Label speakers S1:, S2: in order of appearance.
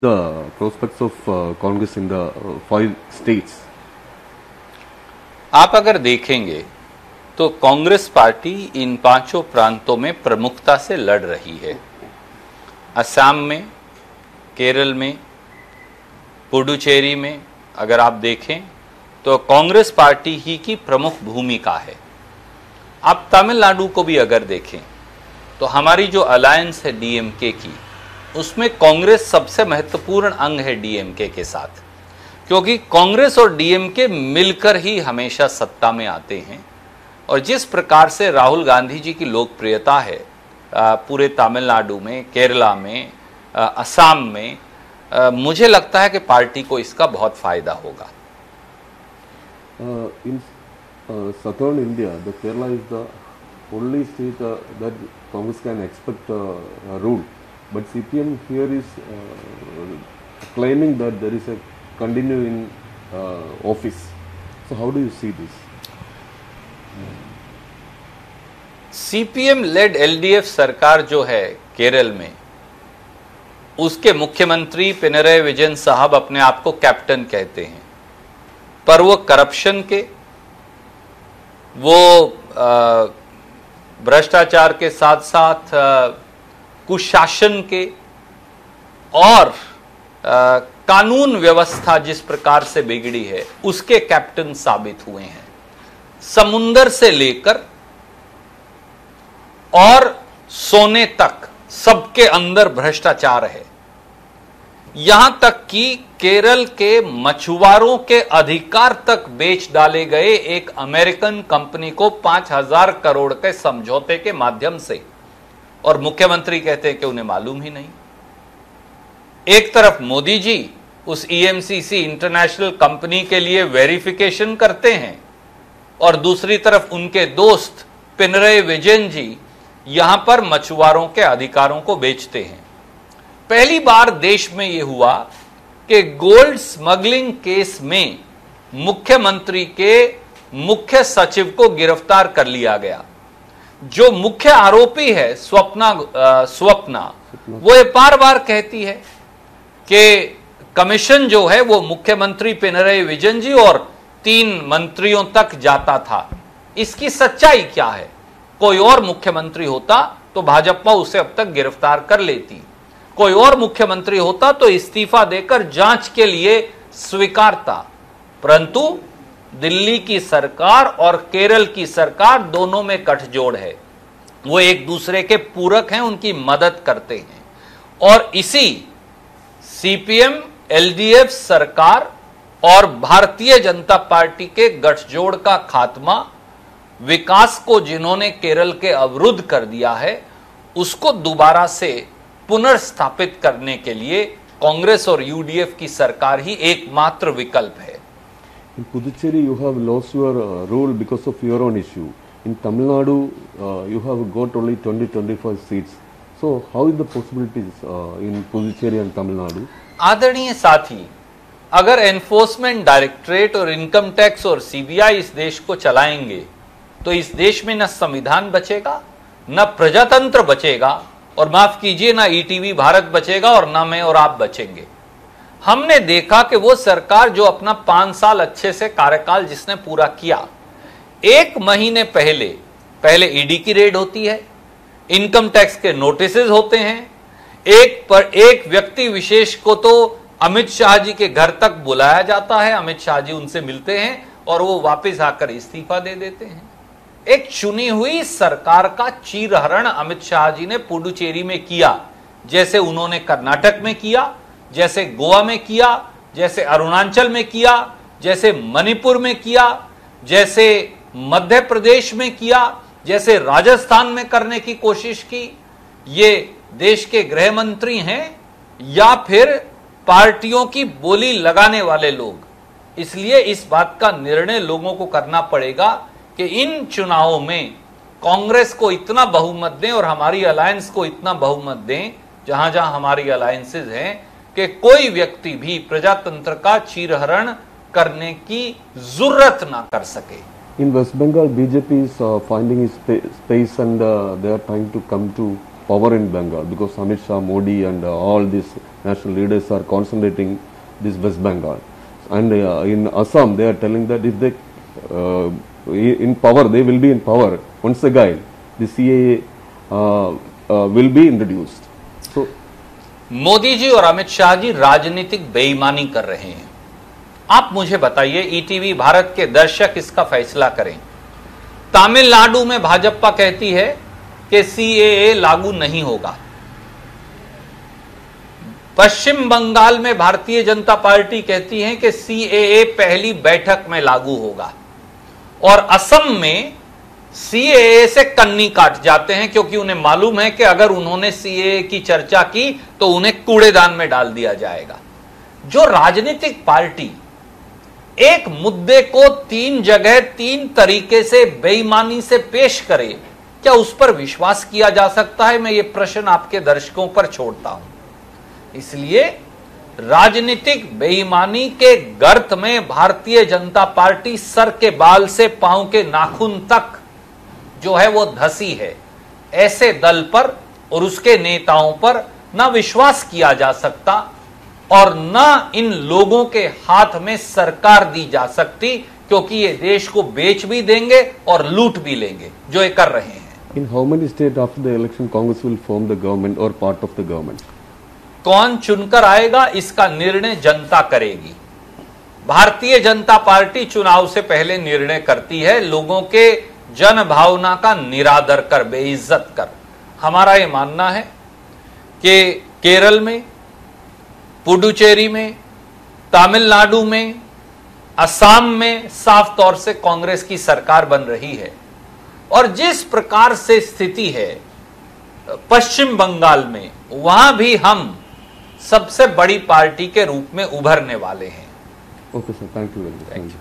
S1: the prospects of Congress in the 5 states?
S2: आप अगर देखेंगे तो कांग्रेस पार्टी इन 5 प्रांतों में प्रमुखता से लड़ रही है। असम में, केरल में, पुडुचेरी में अगर आप देखें तो कांग्रेस पार्टी ही की प्रमुख भूमिका है। आप तमिलनाडु को भी अगर देखें तो हमारी जो अलायंस है डीएमके की, उसमें कांग्रेस सबसे महत्वपूर्ण अंग है डीएमके के साथ, क्योंकि कांग्रेस और डीएमके मिलकर ही हमेशा सत्ता में आते हैं। और जिस प्रकार से राहुल गांधी जी की लोकप्रियता है पूरे तमिलनाडु में, केरला में, असम में, मुझे लगता है कि पार्टी को इसका बहुत फायदा होगा।
S1: In southern India, the Kerala is the only state that Congress can expect rule, but CPM here is claiming that there is a continue in office. So how do you see this?
S2: CPM led LDF सरकार जो है केरल में, उसके मुख्यमंत्री पिनरई विजयन साहब अपने आप को कैप्टन कहते हैं, पर वो करप्शन के, वो भ्रष्टाचार के साथ साथ कुशासन के और कानून व्यवस्था जिस प्रकार से बिगड़ी है उसके कैप्टन साबित हुए हैं। समुंदर से लेकर और सोने तक सबके अंदर भ्रष्टाचार है। यहां तक कि केरल के मछुआरों के अधिकार तक बेच डाले गए एक अमेरिकन कंपनी को 5,000 करोड़ के समझौते के माध्यम से, और मुख्यमंत्री कहते हैं कि उन्हें मालूम ही नहीं। एक तरफ मोदी जी उस ईएमसीसी इंटरनेशनल कंपनी के लिए वेरिफिकेशन करते हैं और दूसरी तरफ उनके दोस्त पिनरई विजयन जी यहां पर मछुआरों के अधिकारों को बेचते हैं। पहली बार देश में यह हुआ कि गोल्ड स्मगलिंग केस में मुख्यमंत्री के मुख्य सचिव को गिरफ्तार कर लिया गया। जो मुख्य आरोपी है स्वप्ना, वो ये बार बार कहती है कि कमीशन जो है वो मुख्यमंत्री पिनरई विजयन जी और 3 मंत्रियों तक जाता था। इसकी सच्चाई क्या है? कोई और मुख्यमंत्री होता तो भाजपा उसे अब तक गिरफ्तार कर लेती, कोई और मुख्यमंत्री होता तो इस्तीफा देकर जांच के लिए स्वीकारता। परंतु दिल्ली की सरकार और केरल की सरकार दोनों में गठजोड़ है, वो एक दूसरे के पूरक हैं, उनकी मदद करते हैं। और इसी सीपीएम एलडीएफ सरकार और भारतीय जनता पार्टी के गठजोड़ का खात्मा, विकास को जिन्होंने केरल के अवरुद्ध कर दिया है, उसको दोबारा से पुनर्स्थापित करने के लिए कांग्रेस और यूडीएफ की सरकार ही एकमात्र विकल्प है।
S1: In Puducherry, you have lost your role because of your own issue. In Tamil Nadu, you have got only 20-25 seats. So, how is the possibilities in Puducherry and Tamil Nadu?
S2: आदरणीय साथी, अगर enforcement directorate और income tax और CBI इस देश को चलाएंगे तो इस देश में न संविधान बचेगा, न प्रजातंत्र बचेगा, और माफ कीजिए ना ईटीवी भारत बचेगा, और ना मैं और आप बचेंगे। हमने देखा कि वो सरकार जो अपना 5 साल अच्छे से कार्यकाल जिसने पूरा किया, 1 महीने पहले ईडी की रेड होती है, इनकम टैक्स के नोटिसेस होते हैं, एक व्यक्ति विशेष को तो अमित शाह जी के घर तक बुलाया जाता है, अमित शाह जी उनसे मिलते हैं और वो वापस आकर इस्तीफा दे देते हैं। एक चुनी हुई सरकार का चीरहरण अमित शाह जी ने पुडुचेरी में किया, जैसे उन्होंने कर्नाटक में किया, जैसे गोवा में किया, जैसे अरुणाचल में किया, जैसे मणिपुर में किया, जैसे मध्य प्रदेश में किया, जैसे राजस्थान में करने की कोशिश की। ये देश के गृह मंत्री हैं या फिर पार्टियों की बोली लगाने वाले लोग? इसलिए इस बात का निर्णय लोगों को करना पड़ेगा कि इन चुनावों में कांग्रेस को इतना बहुमत दें और हमारी अलायंस को इतना बहुमत दें, जहां जहां हमारी अलायंसेज हैं, कि कोई व्यक्ति भी प्रजातंत्र का चीरहरण करने की जरूरत ना कर सके।
S1: In West Bengal, BJP is finding its space and they are trying to come to power in Bengal because Amit Shah, Modi, and all these national leaders are concentrating this West Bengal. And in Assam, they are telling that if they in power, they will be in power once again. The CAA will be introduced. So,
S2: Modi ji और अमित शाह जी राजनीतिक बेईमानी कर रहे हैं। आप मुझे बताइए, ETV Bharat के दर्शक इसका फैसला करें। तमिलनाडु में भाजपा कहती है कि सीएए लागू नहीं होगा। पश्चिम बंगाल में भारतीय जनता पार्टी कहती है कि सीएए पहली बैठक में लागू होगा, और असम में सीएए से कन्नी काट जाते हैं क्योंकि उन्हें मालूम है कि अगर उन्होंने सीएए की चर्चा की तो उन्हें कूड़ेदान में डाल दिया जाएगा। जो राजनीतिक पार्टी एक मुद्दे को तीन जगह तीन तरीके से बेईमानी से पेश करे, क्या उस पर विश्वास किया जा सकता है? मैं ये प्रश्न आपके दर्शकों पर छोड़ता हूं। इसलिए राजनीतिक बेईमानी के गर्त में भारतीय जनता पार्टी सर के बाल से पांव के नाखून तक जो है वो धसी है। ऐसे दल पर और उसके नेताओं पर ना विश्वास किया जा सकता और ना इन लोगों के हाथ में सरकार दी जा सकती, क्योंकि ये देश को बेच भी देंगे और लूट भी लेंगे, जो ये कर रहे हैं।
S1: in how many states after the election Congress will form the government or part of the government?
S2: कौन चुनकर आएगा इसका निर्णय जनता करेगी। भारतीय जनता पार्टी चुनाव से पहले निर्णय करती है, लोगों के जन भावना का निरादर कर, बेइज्जत कर। हमारा यह मानना है कि केरल में, पुडुचेरी में, तमिलनाडु में, असम में साफ तौर से कांग्रेस की सरकार बन रही है, और जिस प्रकार से स्थिति है पश्चिम बंगाल में, वहां भी हम सबसे बड़ी पार्टी के रूप में उभरने वाले हैं।
S1: Okay, sir. Thank you very much.
S2: Thank you.